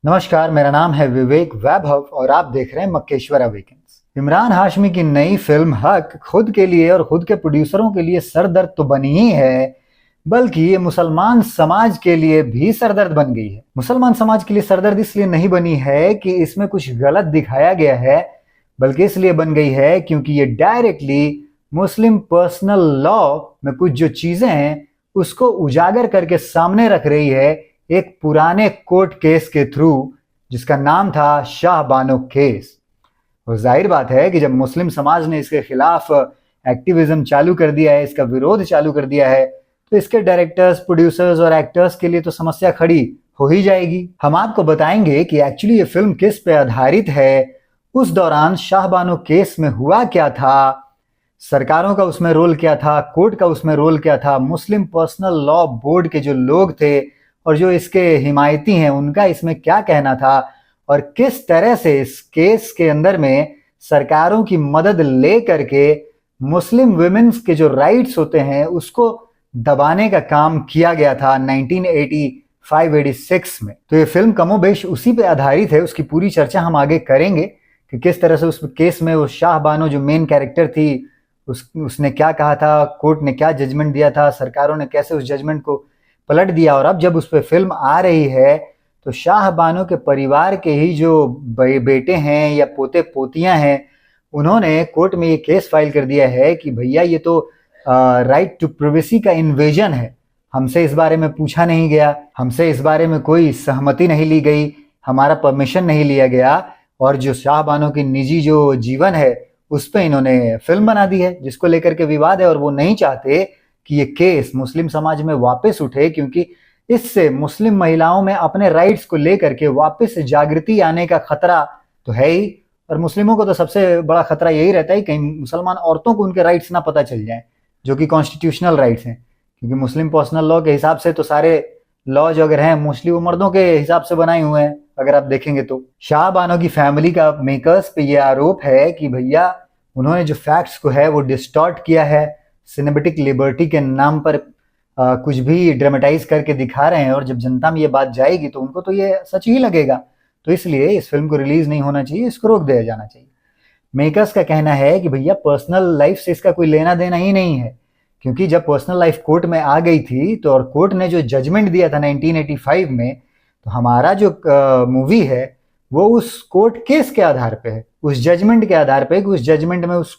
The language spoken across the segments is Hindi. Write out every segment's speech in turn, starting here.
नमस्कार, मेरा नाम है विवेक वैभव और आप देख रहे हैं मक्केश्वर अवेकन्स। इमरान हाशमी की नई फिल्म हक खुद के लिए और खुद के प्रोड्यूसरों के लिए सरदर्द तो बनी ही है, बल्कि ये मुसलमान समाज के लिए भी सरदर्द बन गई है। मुसलमान समाज के लिए सरदर्द इसलिए नहीं बनी है कि इसमें कुछ गलत दिखाया गया है, बल्कि इसलिए बन गई है क्योंकि ये डायरेक्टली मुस्लिम पर्सनल लॉ में कुछ जो चीजें हैं उसको उजागर करके सामने रख रही है एक पुराने कोर्ट केस के थ्रू, जिसका नाम था शाह बानो केस। और जाहिर बात है कि जब मुस्लिम समाज ने इसके खिलाफ एक्टिविज्म चालू कर दिया है, इसका विरोध चालू कर दिया है, तो इसके डायरेक्टर्स, प्रोड्यूसर्स और एक्टर्स के लिए तो समस्या खड़ी हो ही जाएगी। हम आपको बताएंगे कि एक्चुअली ये फिल्म किस पे आधारित है, उस दौरान शाह बानो केस में हुआ क्या था, सरकारों का उसमें रोल क्या था, कोर्ट का उसमें रोल क्या था, मुस्लिम पर्सनल लॉ बोर्ड के जो लोग थे और जो इसके हिमायती हैं उनका इसमें क्या कहना था, और किस तरह से इस केस के अंदर में सरकारों की मदद ले करके मुस्लिम वुमेन्स के जो राइट्स होते हैं उसको दबाने का काम किया गया था 1985-86 में। तो ये फिल्म कमोबेश उसी पे आधारित है। उसकी पूरी चर्चा हम आगे करेंगे कि किस तरह से उस केस में वो शाह बानो जो मेन कैरेक्टर थी उसने क्या कहा था, कोर्ट ने क्या जजमेंट दिया था, सरकारों ने कैसे उस जजमेंट को पलट दिया। और अब जब उस पर फिल्म आ रही है तो शाह बानो के परिवार के ही जो बेटे हैं या पोते पोतियां हैं, उन्होंने कोर्ट में ये केस फाइल कर दिया है कि भैया ये तो राइट टू प्राइवेसी का इन्वेजन है, हमसे इस बारे में पूछा नहीं गया, हमसे इस बारे में कोई सहमति नहीं ली गई, हमारा परमिशन नहीं लिया गया, और जो शाह बानो की निजी जो जीवन है उस पर इन्होंने फिल्म बना दी है, जिसको लेकर के विवाद है। और वो नहीं चाहते कि ये केस मुस्लिम समाज में वापस उठे, क्योंकि इससे मुस्लिम महिलाओं में अपने राइट्स को लेकर के वापस जागृति आने का खतरा तो है ही। और मुस्लिमों को तो सबसे बड़ा खतरा यही रहता है कहीं मुसलमान औरतों को उनके राइट्स ना पता चल जाए, जो कि कॉन्स्टिट्यूशनल राइट्स हैं। क्योंकि मुस्लिम पर्सनल लॉ के हिसाब से तो सारे लॉ जो अगर हैं मोस्टली वो मर्दों के हिसाब से बनाए हुए हैं, अगर आप देखेंगे तो। शाह बानो की फैमिली का मेकर्स पे ये आरोप है कि भैया उन्होंने जो फैक्ट्स को है वो डिस्टॉर्ट किया है, सिनेमेटिक लिबर्टी के नाम पर कुछ भी ड्रामेटाइज करके दिखा रहे हैं, और जब जनता में ये बात जाएगी तो उनको तो ये सच ही लगेगा। तो इसलिए इस फिल्म को रिलीज नहीं होना चाहिए, इसको रोक दिया जाना चाहिए। मेकर्स का कहना है कि भैया पर्सनल लाइफ से इसका कोई लेना देना ही नहीं है, क्योंकि जब पर्सनल लाइफ कोर्ट में आ गई थी तो और कोर्ट ने जो जजमेंट दिया था 1985 में, तो हमारा जो मूवी है वो उस कोर्ट केस के आधार पे है, उस जजमेंट के आधार पे कि उस जजमेंट में उस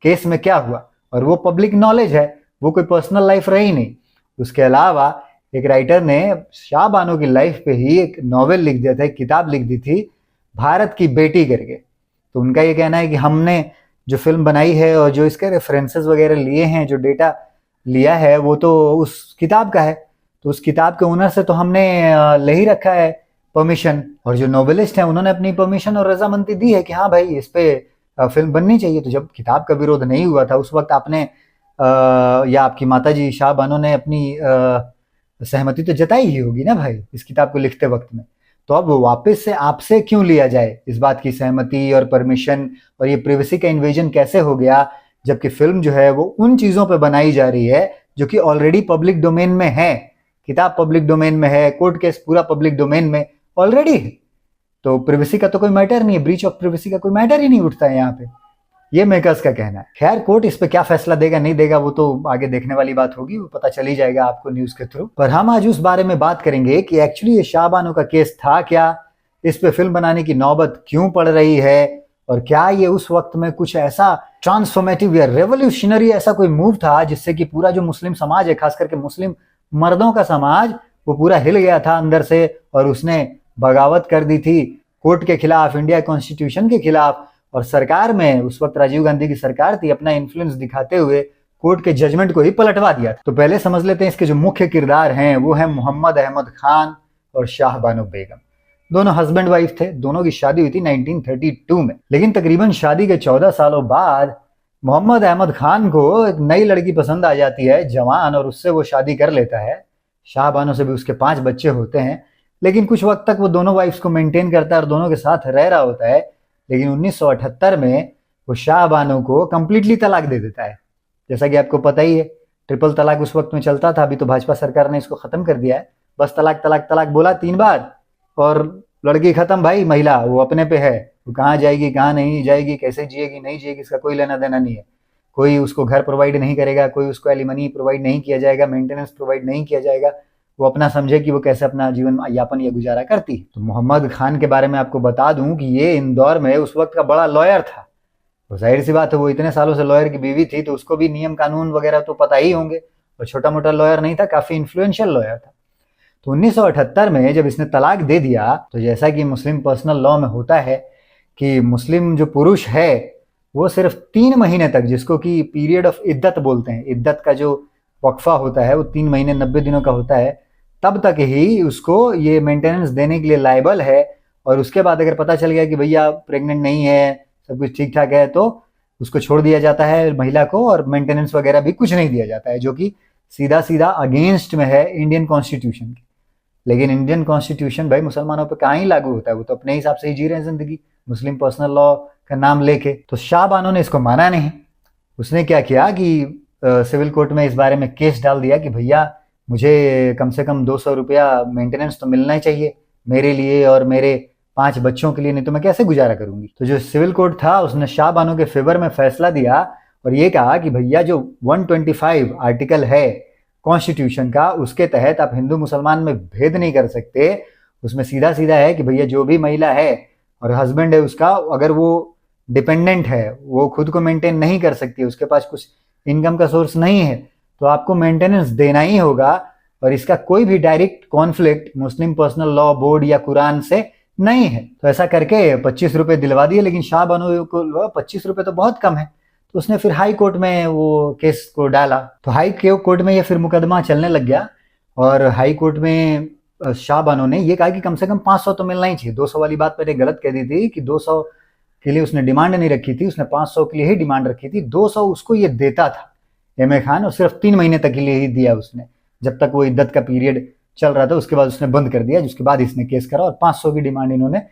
केस में क्या हुआ, और वो पब्लिक नॉलेज है, वो कोई पर्सनल लाइफ रही नहीं। उसके अलावा एक राइटर ने शाह बानो की लाइफ पे ही एक नॉवेल लिख दिया था, एक किताब लिख दी थी, भारत की बेटी करके। तो उनका ये कहना है कि हमने जो फिल्म बनाई है और जो इसके रेफरेंसेस वगैरह लिए हैं, जो डेटा लिया है, वो तो उस किताब का है। तो उस किताब के ओनर से तो हमने ले ही रखा है परमिशन, और जो नोवेलिस्ट है उन्होंने अपनी परमिशन और रजामंदी दी है कि हाँ भाई इस पे फिल्म बननी चाहिए। तो जब किताब का विरोध नहीं हुआ था उस वक्त आपने या आपकी माताजी शाह बानो ने अपनी सहमति तो जताई ही होगी ना भाई इस किताब को लिखते वक्त में। तो अब वापस से आपसे क्यों लिया जाए इस बात की सहमति और परमिशन, और ये प्राइवेसी का इन्वेजन कैसे हो गया, जबकि फिल्म जो है वो उन चीजों पे बनाई जा रही है जो कि ऑलरेडी पब्लिक डोमेन में है। किताब पब्लिक डोमेन में है, कोर्ट केस पूरा पब्लिक डोमेन में ऑलरेडी है। तो प्राइवेसी का तो कोई मैटर नहीं है, ब्रीच ऑफ प्राइवेसी का कोई मैटर ही नहीं उठता है यहाँ पे, ये मेकर्स का कहना है। खैर कोर्ट इस पे क्या फैसला देगा नहीं देगा वो तो आगे देखने वाली बात होगी, वो पता चल ही जाएगा आपको न्यूज के थ्रू। पर हम आज उस बारे में बात करेंगे कि एक्चुअली ये शाह बानो का केस था क्या, इस पे फिल्म बनाने की नौबत क्यों पड़ रही है, और क्या ये उस वक्त में कुछ ऐसा ट्रांसफॉर्मेटिव या रेवोल्यूशनरी ऐसा कोई मूव था जिससे कि पूरा जो मुस्लिम समाज है, खास करके मुस्लिम मर्दों का समाज, वो पूरा हिल गया था अंदर से और उसने बगावत कर दी थी कोर्ट के खिलाफ, इंडिया कॉन्स्टिट्यूशन के खिलाफ। और सरकार में उस वक्त राजीव गांधी की सरकार थी, अपना इन्फ्लुएंस दिखाते हुए कोर्ट के जजमेंट को ही पलटवा दिया था। तो पहले समझ लेते हैं इसके जो मुख्य किरदार हैं, वो है मोहम्मद अहमद खान और शाह बानो बेगम। दोनों हस्बैंड वाइफ थे, दोनों की शादी हुई थी 1932 में। लेकिन तकरीबन शादी के 14 सालों बाद मोहम्मद अहमद खान को एक नई लड़की पसंद आ जाती है, जवान, और उससे वो शादी कर लेता है। शाह बानो से भी उसके 5 बच्चे होते हैं, लेकिन कुछ वक्त तक वो दोनों वाइफ्स को मेंटेन करता है और दोनों के साथ रह रहा होता है। लेकिन 1978 में वो शाह बानो को कंप्लीटली तलाक दे देता है। जैसा कि आपको पता ही है, ट्रिपल तलाक उस वक्त में चलता था, अभी तो भाजपा सरकार ने इसको खत्म कर दिया है। बस तलाक तलाक तलाक बोला 3 बार और लड़की खत्म भाई, महिला वो अपने पे है, वो कहाँ जाएगी कहाँ नहीं जाएगी, कैसे जिएगी नहीं जिएगी, इसका कोई लेना देना नहीं है। कोई उसको घर प्रोवाइड नहीं करेगा, कोई उसको एलिमनी प्रोवाइड नहीं किया जाएगा, मेंटेनेंस प्रोवाइड नहीं किया जाएगा। वो अपना समझे कि वो कैसे अपना जीवन यापन या गुजारा करती है। तो मोहम्मद खान के बारे में आपको बता दूं कि ये इंदौर में उस वक्त का बड़ा लॉयर था। तो जाहिर सी बात है, वो इतने सालों से लॉयर की बीवी थी, तो उसको भी नियम कानून वगैरह तो पता ही होंगे। और छोटा मोटा लॉयर नहीं था, काफी इन्फ्लुएंशियल लॉयर था। तो 1978 में जब इसने तलाक दे दिया, तो जैसा कि मुस्लिम पर्सनल लॉ में होता है कि मुस्लिम जो पुरुष है वो सिर्फ 3 महीने तक, जिसको कि पीरियड ऑफ इद्दत बोलते हैं, इद्दत का जो वक्फा होता है वो 3 महीने 90 दिनों का होता है, तब तक ही उसको ये मेंटेनेंस देने के लिए लायबल है। और उसके बाद अगर पता चल गया कि भैया प्रेग्नेंट नहीं है, सब कुछ ठीक ठाक है, तो उसको छोड़ दिया जाता है महिला को, और मेंटेनेंस वगैरह भी कुछ नहीं दिया जाता है, जो कि सीधा सीधा अगेंस्ट में है इंडियन कॉन्स्टिट्यूशन के। लेकिन इंडियन कॉन्स्टिट्यूशन भाई मुसलमानों पर कहाँ ही लागू होता है, वो तो अपने हिसाब से ही जी रहे हैं जिंदगी मुस्लिम पर्सनल लॉ का नाम लेके। तो शाह बानो ने इसको माना नहीं। उसने क्या किया कि सिविल कोर्ट में इस बारे में केस डाल दिया कि भैया मुझे कम से कम 200 रुपया मेंटेनेंस तो मिलना ही चाहिए मेरे लिए और मेरे 5 बच्चों के लिए, नहीं तो मैं कैसे गुजारा करूंगी। तो जो सिविल कोर्ट था उसने शाह बानो के फेवर में फैसला दिया और ये कहा कि भैया जो 125 आर्टिकल है कॉन्स्टिट्यूशन का, उसके तहत आप हिंदू मुसलमान में भेद नहीं कर सकते। उसमें सीधा सीधा है कि भैया जो भी महिला है और हस्बैंड है उसका, अगर वो डिपेंडेंट है, वो खुद को मेंटेन नहीं कर सकती, उसके पास कुछ इनकम का सोर्स नहीं है, तो आपको मेंटेनेंस देना ही होगा। और इसका कोई भी डायरेक्ट कॉन्फ्लिक्ट मुस्लिम पर्सनल लॉ बोर्ड या कुरान से नहीं है। तो ऐसा करके 25 रुपए दिलवा दिए। लेकिन शाह बानो को 25 रुपए तो बहुत कम है, तो उसने फिर हाई कोर्ट में वो केस को डाला। तो हाई कोर्ट में ये फिर मुकदमा चलने लग गया। और हाई कोर्ट में शाह बानो ने ये कहा कि कम से कम 500 तो मिलना ही चाहिए। 200 वाली बात मैंने गलत कह दी थी कि 200 के लिए उसने डिमांड नहीं रखी थी, उसने 500 के लिए ही डिमांड रखी थी। 200 उसको ये देता था एम.ए. खान, और सिर्फ 3 महीने तक के लिए ही दिया उसने, जब तक वो इद्दत का पीरियड चल रहा था। उसके बाद उसने बंद कर दिया, जिसके बाद इसने केस करा और 500 की डिमांड इन्होंने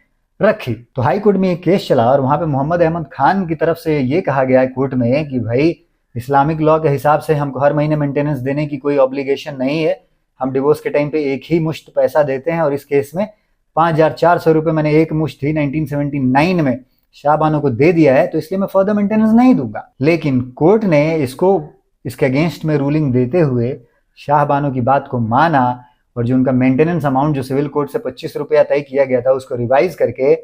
रखी। तो हाई कोर्ट में ये केस चला और वहां पे मोहम्मद अहमद खान की तरफ से ये कहा गया कोर्ट में कि भाई इस्लामिक लॉ के हिसाब से हमको हर महीने मेंटेनेंस देने की कोई ऑब्लिगेशन नहीं है, हम डिवोर्स के टाइम पे एक ही मुश्त पैसा देते हैं। और इस केस में 5,400 रुपए मैंने एक मुश्त थी 1979 में शाह बानो को दे दिया है, तो इसलिए मैं फर्दर मेंटेनेंस नहीं दूंगा। लेकिन कोर्ट ने इसके अगेंस्ट में रूलिंग देते हुए शाह बानो की बात को माना और जो उनका मेंटेनेंस अमाउंट जो सिविल कोर्ट से 25 रुपया तय किया गया था उसको रिवाइज करके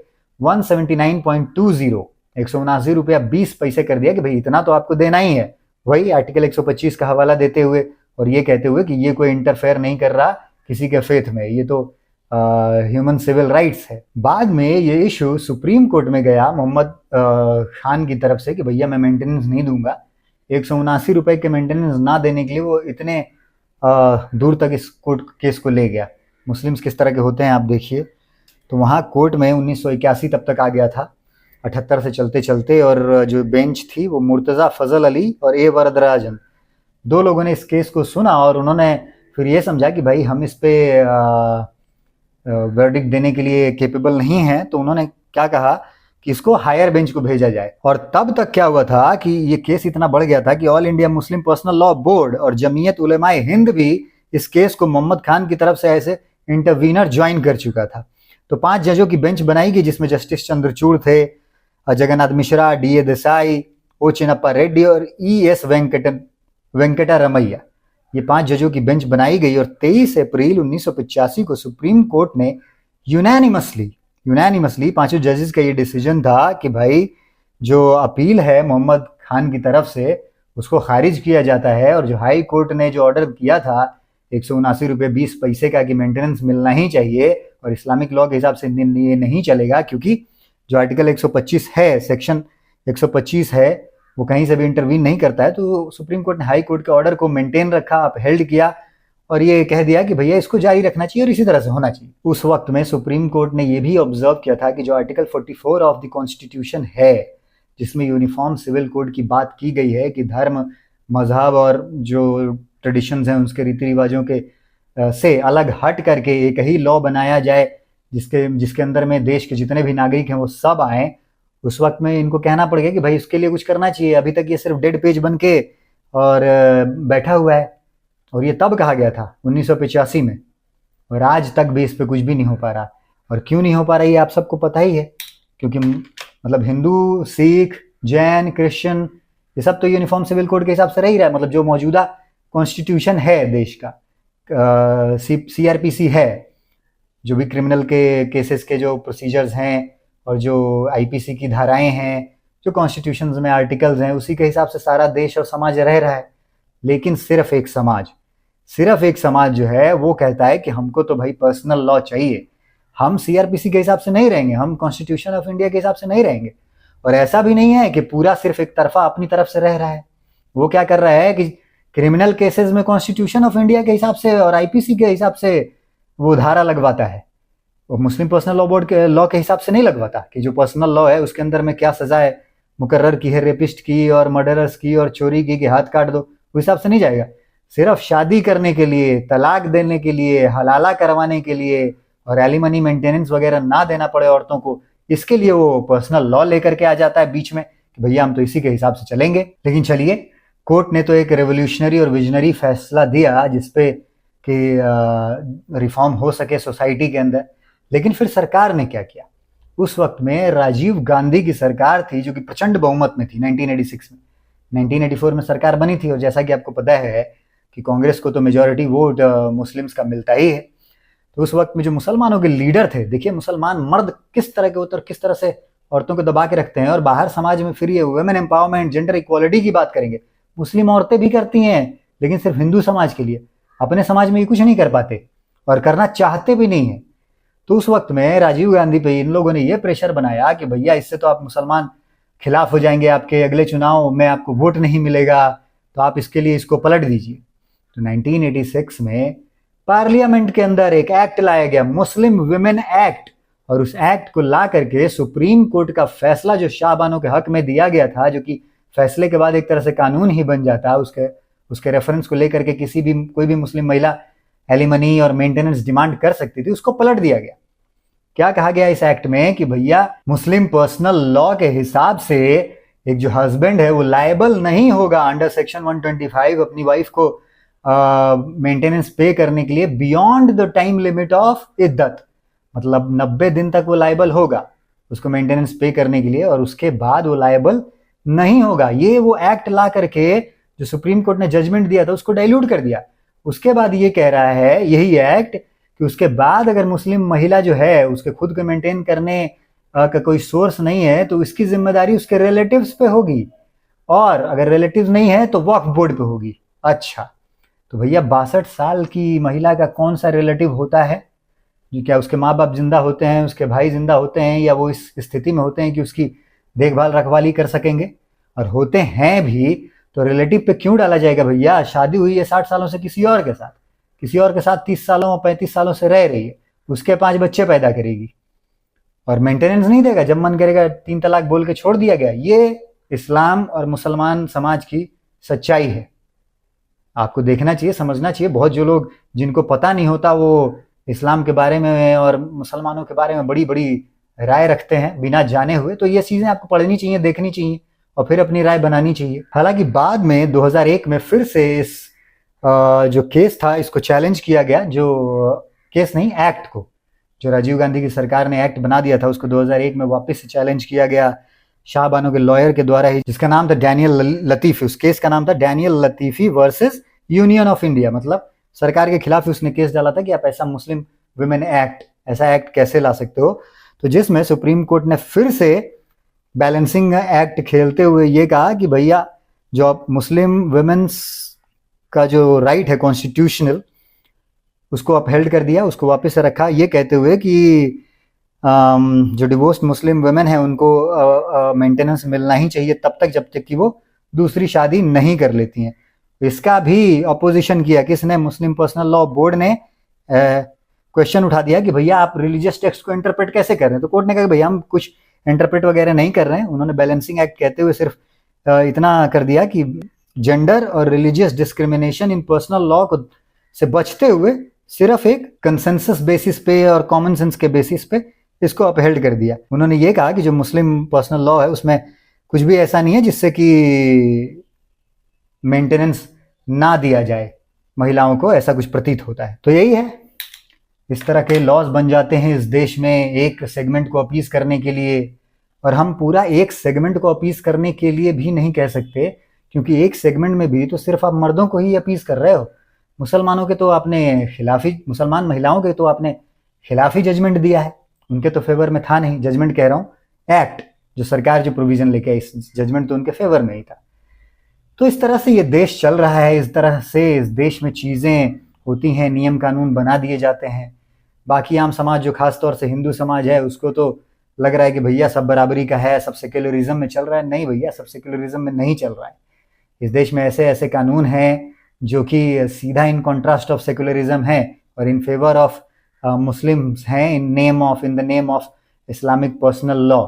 179.20 179 रुपया 20 पैसे कर दिया कि भाई इतना तो आपको देना ही है, वही आर्टिकल 125 का हवाला देते हुए और ये कहते हुए कि ये कोई इंटरफेयर नहीं कर रहा किसी के फेथ में, ये तो ह्यूमन सिविल राइट्स है। बाद में ये इशू सुप्रीम कोर्ट में गया मोहम्मद खान की तरफ से कि भैया मैं मेंटेनेंस नहीं दूंगा। 179 रुपए के मेंटेनेंस ना देने के लिए वो इतने दूर तक इस कोर्ट केस को ले गया। मुस्लिम्स किस तरह के होते हैं आप देखिए। तो वहाँ कोर्ट में 1981 तब तक आ गया था, 78 से चलते चलते, और जो बेंच थी वो मुर्तज़ा फजल अली और ए वरदराजन, 2 लोगों ने इस केस को सुना और उन्होंने फिर ये समझा कि भाई हम इस पे वर्डिक्ट देने के लिए कैपेबल नहीं हैं। तो उन्होंने क्या कहा कि इसको हायर बेंच को भेजा जाए। और तब तक क्या हुआ था कि ये केस इतना बढ़ गया था कि all India Muslim personal law board और जमीयत उलेमाए हिंद भी इस केस को मोहम्मद खान की तरफ से ऐसे इंटरवीनर ज्वाइन कर चुका था। तो 5 जजों की बेंच बनाई गई जिसमें जस्टिस चंद्रचूड़ थे, जगन्नाथ मिश्रा, डी.ए. देसाई, ओ चिन्नप्पा रेड्डी और ई.एस. वेंकटा रमैया, ये 5 जजों की बेंच बनाई गई। और 23 अप्रैल 1985 को सुप्रीम कोर्ट ने यूनानिमसली 5 जजेस का ये डिसीजन था कि भाई जो अपील है मोहम्मद खान की तरफ से उसको खारिज किया जाता है। और जो हाई कोर्ट ने जो ऑर्डर किया था 179 रुपये 20 पैसे का कि मेंटेनेंस मिलना ही चाहिए और इस्लामिक लॉ के हिसाब से ये नहीं चलेगा, क्योंकि जो आर्टिकल 125 है, सेक्शन 125 है, वो कहीं से भी इंटरवीन नहीं करता है। तो सुप्रीम कोर्ट ने हाई कोर्ट के ऑर्डर को मेंटेन रखा, अपहेल्ड किया और ये कह दिया कि भैया इसको जारी रखना चाहिए और इसी तरह से होना चाहिए। उस वक्त में सुप्रीम कोर्ट ने ये भी ऑब्जर्व किया था कि जो आर्टिकल 44 ऑफ द कॉन्स्टिट्यूशन है, जिसमें यूनिफॉर्म सिविल कोड की बात की गई है कि धर्म, मजहब और जो ट्रेडिशंस हैं उसके रीति रिवाजों के से अलग हट करके एक ही लॉ बनाया जाए जिसके अंदर में देश के जितने भी नागरिक हैं वो सब आए। उस वक्त में इनको कहना पड़ गया कि भाई उसके लिए कुछ करना चाहिए, अभी तक ये सिर्फ डेड पेज बन के और बैठा हुआ है। और ये तब कहा गया था 1985 में, और आज तक भी इस पे कुछ भी नहीं हो पा रहा। और क्यों नहीं हो पा रही है आप सबको पता ही है, क्योंकि मतलब हिंदू, सिख, जैन, क्रिश्चियन ये सब तो यूनिफॉर्म सिविल कोड के हिसाब से रह ही रहा है। मतलब जो मौजूदा कॉन्स्टिट्यूशन है देश का, CRPC है, जो भी क्रिमिनल के केसेस के जो प्रोसीजर्स हैं और जो IPC की धाराएं हैं, जो कॉन्स्टिट्यूशन में आर्टिकल्स हैं, उसी के हिसाब से सारा देश और समाज रह रहा है। लेकिन सिर्फ एक समाज जो है वो कहता है कि हमको तो भाई पर्सनल लॉ चाहिए, हम CRPC के हिसाब से नहीं रहेंगे, हम कॉन्स्टिट्यूशन ऑफ इंडिया के हिसाब से नहीं रहेंगे। और ऐसा भी नहीं है कि पूरा सिर्फ एक तरफा अपनी तरफ से रह रहा है। वो क्या कर रहा है कि क्रिमिनल केसेस में कॉन्स्टिट्यूशन ऑफ इंडिया के हिसाब से और IPC के हिसाब से वो धारा लगवाता है, वो मुस्लिम पर्सनल लॉ बोर्ड के लॉ के हिसाब से नहीं लगवाता कि जो पर्सनल लॉ है उसके अंदर में क्या सजाएं मुकर्रर की है रेपिस्ट की और मर्डरर्स की और चोरी की कि हाथ काट दो, वो हिसाब से नहीं जाएगा। सिर्फ शादी करने के लिए, तलाक देने के लिए, हलाला करवाने के लिए और एलिमनी मेंटेनेंस वगैरह ना देना पड़े औरतों को, इसके लिए वो पर्सनल लॉ लेकर के आ जाता है बीच में कि भैया हम तो इसी के हिसाब से चलेंगे। लेकिन चलिए, कोर्ट ने तो एक रेवोल्यूशनरी और विजनरी फैसला दिया जिसपे कि रिफॉर्म हो सके सोसाइटी के अंदर। लेकिन फिर सरकार ने क्या किया? उस वक्त में राजीव गांधी की सरकार थी जो कि प्रचंड बहुमत में थी 1986 में। 1984 में सरकार बनी थी और जैसा कि आपको पता है कि कांग्रेस को तो मेजॉरिटी वोट मुस्लिम्स का मिलता ही है। तो उस वक्त में जो मुसलमानों के लीडर थे, देखिए मुसलमान मर्द किस तरह के होते और किस तरह से औरतों को दबा के रखते हैं। और बाहर समाज में फिर ये वुमेन एम्पावरमेंट, जेंडर इक्वालिटी की बात करेंगे, मुस्लिम औरतें भी करती हैं, लेकिन सिर्फ हिंदू समाज के लिए। अपने समाज में ये कुछ नहीं कर पाते और करना चाहते भी नहीं है। तो उस वक्त में राजीव गांधी पे इन लोगों ने ये प्रेशर बनाया कि भैया इससे तो आप मुसलमान खिलाफ हो जाएंगे, आपके अगले चुनाव में आपको वोट नहीं मिलेगा, तो आप इसके लिए इसको पलट दीजिए। तो 1986 में पार्लियामेंट के अंदर एक एक्ट लाया गया, मुस्लिम विमेन एक्ट, और उस एक्ट को ला करके सुप्रीम कोर्ट का फैसला जो शाहबानों के हक में दिया गया था, जो कि फैसले के बाद एक तरह से कानून ही बन जाता, उसके रेफरेंस को लेकर के कोई भी मुस्लिम महिला एलिमनी और मेंटेनेंस डिमांड कर सकती थी, उसको पलट दिया गया। क्या कहा गया इस एक्ट में कि भैया मुस्लिम पर्सनल लॉ के हिसाब से एक जो हस्बैंड है वो लायबल नहीं होगा अंडर सेक्शन 125 अपनी वाइफ को मेंटेनेंस पे करने के लिए beyond the time limit of इद्दत। मतलब 90 दिन तक वो लायबल होगा उसको मेंटेनेंस पे करने के लिए, और उसके बाद वो लायबल नहीं होगा। ये वो एक्ट ला करके जो सुप्रीम कोर्ट ने जजमेंट दिया था उसको डाइल्यूट कर दिया। उसके बाद ये कह रहा है यही एक्ट कि उसके बाद अगर मुस्लिम महिला जो है उसके खुद को मेंटेन करने का कोई सोर्स नहीं है तो इसकी जिम्मेदारी उसके रिलेटिव्स पे होगी, और अगर रिलेटिव्स नहीं है तो वक्फ बोर्ड पे होगी। अच्छा, तो भैया 62 साल की महिला का कौन सा रिलेटिव होता है? जो क्या उसके माँ बाप जिंदा होते हैं, उसके भाई जिंदा होते हैं, या वो इस स्थिति में होते हैं कि उसकी देखभाल रखवाली कर सकेंगे? और होते हैं भी तो रिलेटिव पे क्यों डाला जाएगा भैया? शादी हुई है 60 सालों से किसी और के साथ 30 सालों 35 सालों से रह रही है, उसके 5 बच्चे पैदा करेगी और मेंटेनेंस नहीं देगा, जब मन करेगा 3 तलाक बोल के छोड़ दिया गया। ये इस्लाम और मुसलमान समाज की सच्चाई है। आपको देखना चाहिए, समझना चाहिए। बहुत जो लोग जिनको पता नहीं होता वो इस्लाम के बारे में और मुसलमानों के बारे में बड़ी बड़ी राय रखते हैं बिना जाने हुए। तो ये चीजें आपको पढ़नी चाहिए, देखनी चाहिए और फिर अपनी राय बनानी चाहिए। हालांकि बाद में 2001 में फिर से इस जो केस था इसको चैलेंज किया गया, जो केस नहीं एक्ट को, जो राजीव गांधी की सरकार ने एक्ट बना दिया था उसको 2001 में वापस से चैलेंज किया गया शाहबानो के लॉयर के द्वारा ही, जिसका नाम था डैनियल लतीफी। उस केस का नाम था Daniel Latifi versus Union of India. मतलब सरकार के खिलाफ उसने केस डाला था कि आप ऐसा मुस्लिम वुमेन एक्ट, ऐसा एक्ट कैसे ला सकते हो। तो जिसमें सुप्रीम कोर्ट ने फिर से बैलेंसिंग एक्ट खेलते हुए ये कहा कि भैया जो मुस्लिम वुमेन्स का जो राइट है कॉन्स्टिट्यूशनल, उसको अपहेल्ड कर दिया, उसको वापस से रखा, ये कहते हुए कि जो डिवोर्स्ड मुस्लिम वुमेन है उनको मेंटेनेंस मिलना ही चाहिए तब तक जब तक कि वो दूसरी शादी नहीं कर लेती हैं। इसका भी अपोजिशन किया किसने? मुस्लिम पर्सनल लॉ बोर्ड ने क्वेश्चन उठा दिया कि भैया आप रिलीजियस टेक्स्ट को इंटरप्रेट कैसे कर रहे हैं। तो कोर्ट ने कहा कि भैया हम कुछ इंटरप्रेट वगैरह नहीं कर रहे हैं। उन्होंने बैलेंसिंग एक्ट कहते हुए सिर्फ इतना कर दिया कि जेंडर और religious discrimination in personal law को से बचते हुए सिर्फ एक कंसेंसस बेसिस पे और कॉमन सेंस के बेसिस पे इसको अपहेल्ड कर दिया। उन्होंने ये कहा कि जो मुस्लिम पर्सनल लॉ है उसमें कुछ भी ऐसा नहीं है जिससे कि मेंटेनेंस ना दिया जाए महिलाओं को, ऐसा कुछ प्रतीत होता है। तो यही है, इस तरह के लॉज बन जाते हैं इस देश में एक सेगमेंट को अपीज करने के लिए। और हम पूरा एक सेगमेंट को अपीज करने के लिए भी नहीं कह सकते, क्योंकि एक सेगमेंट में भी तो सिर्फ आप मर्दों को ही अपीज कर रहे हो। मुसलमानों के तो आपने खिलाफी, मुसलमान महिलाओं के तो आपने खिलाफी जजमेंट दिया है, उनके तो फेवर में था नहीं। जजमेंट कह रहा हूँ, एक्ट जो सरकार जो प्रोविजन लेके आई, इस जजमेंट तो उनके फेवर में ही था। तो इस तरह से ये देश चल रहा है, इस तरह से इस देश में चीजें होती हैं, नियम कानून बना दिए जाते हैं। बाकी आम समाज जो खास तौर से हिंदू समाज है, उसको तो लग रहा है कि भैया सब बराबरी का है, सब सेक्युलरिज्म में चल रहा है। नहीं भैया, सब सेक्युलरिज्म में नहीं चल रहा है। इस देश में ऐसे ऐसे कानून हैं जो कि सीधा इन कॉन्ट्रास्ट ऑफ सेक्युलरिज्म है और इन फेवर ऑफ मुस्लिम्स हैं, in the name of Islamic personal law.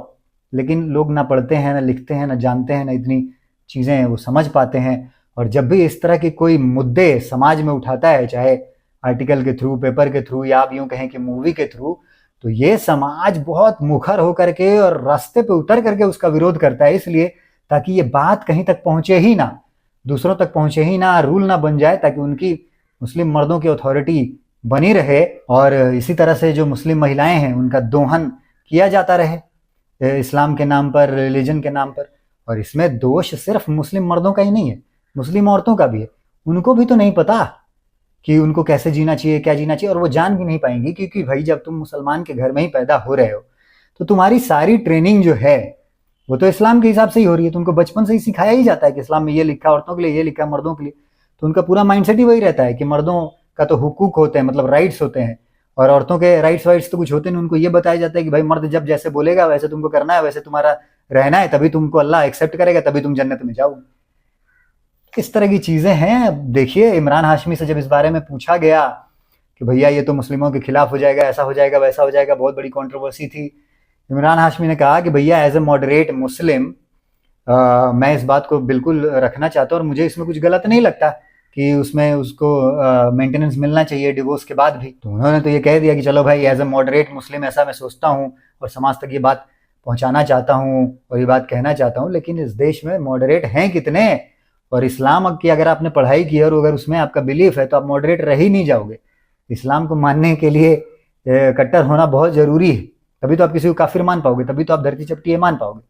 लेकिन लोग ना पढ़ते हैं, ना लिखते हैं, ना जानते हैं, ना इतनी चीज़ें वो समझ पाते हैं। और जब भी इस तरह के कोई मुद्दे समाज में उठाता है, चाहे आर्टिकल के थ्रू, पेपर के थ्रू, या आप यूँ कहें कि मूवी के थ्रू, तो ये समाज बहुत मुखर होकर के और रास्ते पे उतर करके उसका विरोध करता है, इसलिए ताकि ये बात कहीं तक पहुंचे ही ना, दूसरों तक पहुंचे ही ना, रूल ना बन जाए, ताकि उनकी मुस्लिम मर्दों की अथॉरिटी बनी रहे। और इसी तरह से जो मुस्लिम महिलाएं हैं उनका दोहन किया जाता रहे इस्लाम के नाम पर, रिलीजन के नाम पर। और इसमें दोष सिर्फ मुस्लिम मर्दों का ही नहीं है, मुस्लिम औरतों का भी है। उनको भी तो नहीं पता कि उनको कैसे जीना चाहिए, क्या जीना चाहिए, और वो जान भी नहीं पाएंगी, क्योंकि भाई जब तुम मुसलमान के घर में ही पैदा हो रहे हो तो तुम्हारी सारी ट्रेनिंग जो है वो तो इस्लाम के हिसाब से ही हो रही है। तुमको बचपन से ही सिखाया ही जाता है कि इस्लाम में ये लिखा औरतों के लिए, ये लिखा मर्दों के लिए। तो उनका पूरा माइंडसेट ही वही रहता है कि मर्दों का तो हुकूक होते हैं, मतलब राइट्स होते हैं, और औरतों के राइट्स वाइट्स तो कुछ होते नहीं। उनको ये बताया जाता है कि भाई मर्द जब जैसे बोलेगा वैसे तुमको करना है, वैसे तुम्हारा रहना है, तभी तुमको अल्लाह एक्सेप्ट करेगा, तभी तुम जन्नत में जाओगे। किस तरह की चीजें हैं। देखिए, इमरान हाशमी से जब इस बारे में पूछा गया कि भैया ये तो मुस्लिमों के खिलाफ हो जाएगा, ऐसा हो जाएगा, वैसा हो जाएगा, बहुत बड़ी कंट्रोवर्सी थी। इमरान हाशमी ने कहा कि भैया एज ए मॉडरेट मुस्लिम मैं इस बात को बिल्कुल रखना चाहता हूँ, और मुझे इसमें कुछ गलत नहीं लगता कि उसमें उसको मेंटेनेंस मिलना चाहिए डिवोर्स के बाद भी। तो उन्होंने तो ये कह दिया कि चलो भाई, एज ए मॉडरेट मुस्लिम ऐसा मैं सोचता हूँ और समाज तक ये बात पहुंचाना चाहता हूँ और ये बात कहना चाहता हूँ। लेकिन इस देश में मॉडरेट हैं कितने? और इस्लाम की अगर आपने पढ़ाई की है और अगर उसमें आपका बिलीफ है तो आप मॉडरेट रह ही नहीं जाओगे। इस्लाम को मानने के लिए कट्टर होना बहुत जरूरी है, तभी तो आप किसी को काफिर मान पाओगे, तभी तो आप धरती चपटी मान पाओगे।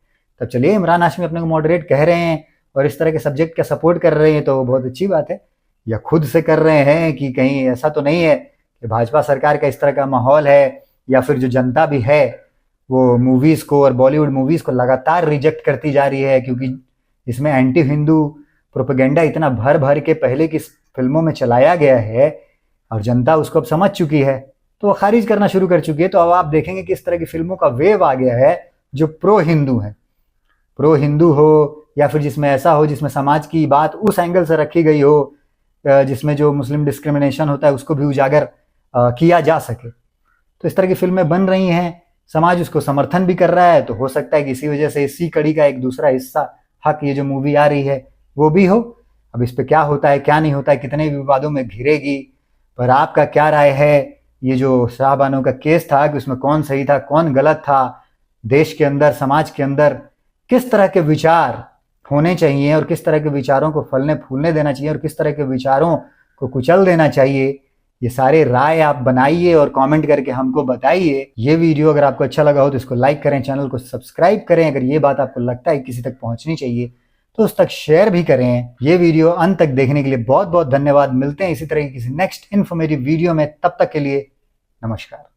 तब चलिए, इमरान हाशमी अपने को मॉडरेट कह रहे हैं और इस तरह के सब्जेक्ट का सपोर्ट कर रहे हैं तो बहुत अच्छी बात है। या खुद से कर रहे हैं कि कहीं ऐसा तो नहीं है कि भाजपा सरकार का इस तरह का माहौल है, या फिर जो जनता भी है वो मूवीज को और बॉलीवुड मूवीज को लगातार रिजेक्ट करती जा रही है, क्योंकि इसमें एंटी हिंदू प्रोपेगेंडा इतना भर भर के पहले की फिल्मों में चलाया गया है और जनता उसको अब समझ चुकी है, तो वो खारिज करना शुरू कर चुकी है। तो अब आप देखेंगे कि इस तरह की फिल्मों का वेव आ गया है जो प्रो हिंदू है, प्रो हिंदू हो, या फिर जिसमें ऐसा हो जिसमें समाज की बात उस एंगल से रखी गई हो, जिसमें जो मुस्लिम डिस्क्रिमिनेशन होता है उसको भी उजागर किया जा सके। तो इस तरह की फिल्में बन रही हैं, समाज उसको समर्थन भी कर रहा है। तो हो सकता है कि इसी वजह से इसी कड़ी का एक दूसरा हिस्सा, हक, ये जो मूवी आ रही है वो भी हो। अब इस पे क्या होता है, क्या नहीं होता है, कितने विवादों में घिरेगी, पर आपका क्या राय है? ये जो शाहबानो का केस था कि उसमें कौन सही था, कौन गलत था, देश के अंदर, समाज के अंदर किस तरह के विचार होने चाहिए और किस तरह के विचारों को फलने फूलने देना चाहिए और किस तरह के विचारों को कुचल देना चाहिए, ये सारे राय आप बनाइए और कमेंट करके हमको बताइए। ये वीडियो अगर आपको अच्छा लगा हो तो इसको लाइक करें, चैनल को सब्सक्राइब करें। अगर ये बात आपको लगता है किसी तक पहुंचनी चाहिए तो उस तक शेयर भी करें। ये वीडियो अंत तक देखने के लिए बहुत बहुत धन्यवाद। मिलते हैं इसी तरह की किसी नेक्स्ट इन्फॉर्मेटिव वीडियो में, तब तक के लिए नमस्कार।